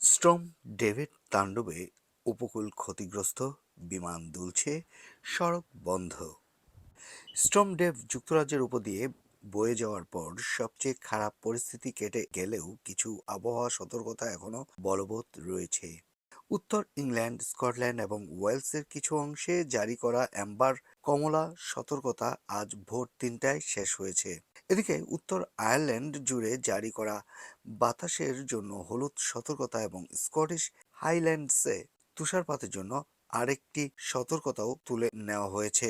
Sturm David তাণ্ডবে উপকূল ক্ষতিগ্রস্ত, বিমান দুলছে, সড়ক বন্ধ। স্টর্ম ডেভ যুক্তরাজ্যের উপর দিয়ে বয়ে যাওয়ার পর সবচেয়ে খারাপ পরিস্থিতি কেটে গেলেও কিছু আবহাওয়া সতর্কতা এখনো বলবৎ রয়েছে। উত্তর ইংল্যান্ড, স্কটল্যান্ড এবং ওয়েলসের কিছু অংশে জারি করা অ্যাম্বার কমলা সতর্কতা আজ ভোর ৩টায় শেষ হয়েছে। এদিকে উত্তর আয়ারল্যান্ড জুড়ে জারি করা বাতাসের জন্য হলুদ সতর্কতা এবং স্কটিশ হাইল্যান্ডসে তুষারপাতের জন্য আরেকটি সতর্কতাও তুলে নেওয়া হয়েছে।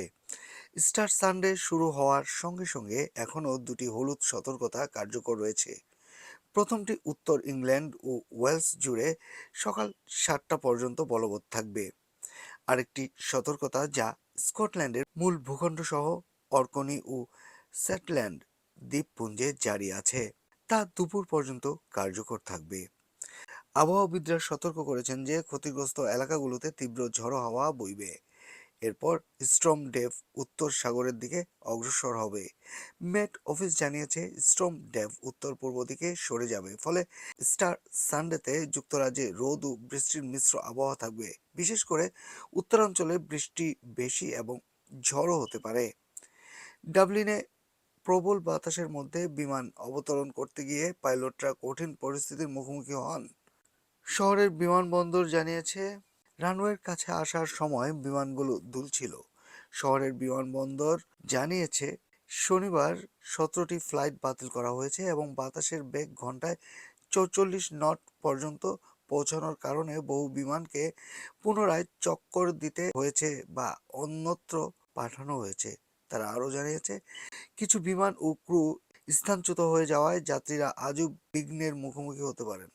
স্টার সানডে শুরু হওয়ার সঙ্গে সঙ্গে এখনও দুটি হলুদ সতর্কতা কার্যকর রয়েছে। প্রথমটি উত্তর ইংল্যান্ড ও ওয়েলস জুড়ে সকাল ৭টা পর্যন্ত বলবৎ থাকবে। আরেকটি সতর্কতা যা স্কটল্যান্ডের মূল ভূখণ্ড সহ অর্কনি ও সেটল্যান্ড দ্বীপপুঞ্জে জারি আছে, তা দুপুর পর্যন্ত কার্যকর থাকবে। আবহাওয়াবিদরা সতর্ক করেছেন যে ক্ষতিগ্রস্ত এলাকাগুলোতে তীব্র ঝড়ো হাওয়া বইবে। এরপর স্টর্ম ডেভ উত্তর সাগরের দিকে অগ্রসর হবে। মেট অফিস জানিয়েছে স্টর্ম ডেভ উত্তর পূর্ব দিকে সরে যাবে, ফলে স্টার সানডেতে যুক্তরাজ্যে রোদ ও বৃষ্টির মিশ্র আবহাওয়া থাকবে। বিশেষ করে উত্তরাঞ্চলে বৃষ্টি বেশি এবং ঝড়ও হতে পারে। ডাবলিনে প্রবল বাতাসের মধ্যে বিমান অবতরণ করতে গিয়ে পাইলটরা কঠিন পরিস্থিতির মুখোমুখি হন। শহরের বিমানবন্দর জানিয়েছে রানওয়ের কাছে আসার সময় বিমানগুলো দুলছিল। শহরের বিমানবন্দর জানিয়েছে শনিবার ১৭টি ফ্লাইট বাতিল করা হয়েছে এবং বাতাসের বেগ ঘন্টায় ৪৪ নট পর্যন্ত পৌঁছানোর কারণে বহু বিমানকে পুনরায় চক্কর দিতে হয়েছে বা অন্যত্র পাঠানো হয়েছে। তারা আরও জানিয়েছে কিছু বিমান ও ক্রু স্থানচ্যুত হয়ে যাওয়ায় যাত্রীরা আজও বিঘ্নের মুখোমুখি হতে পারেন।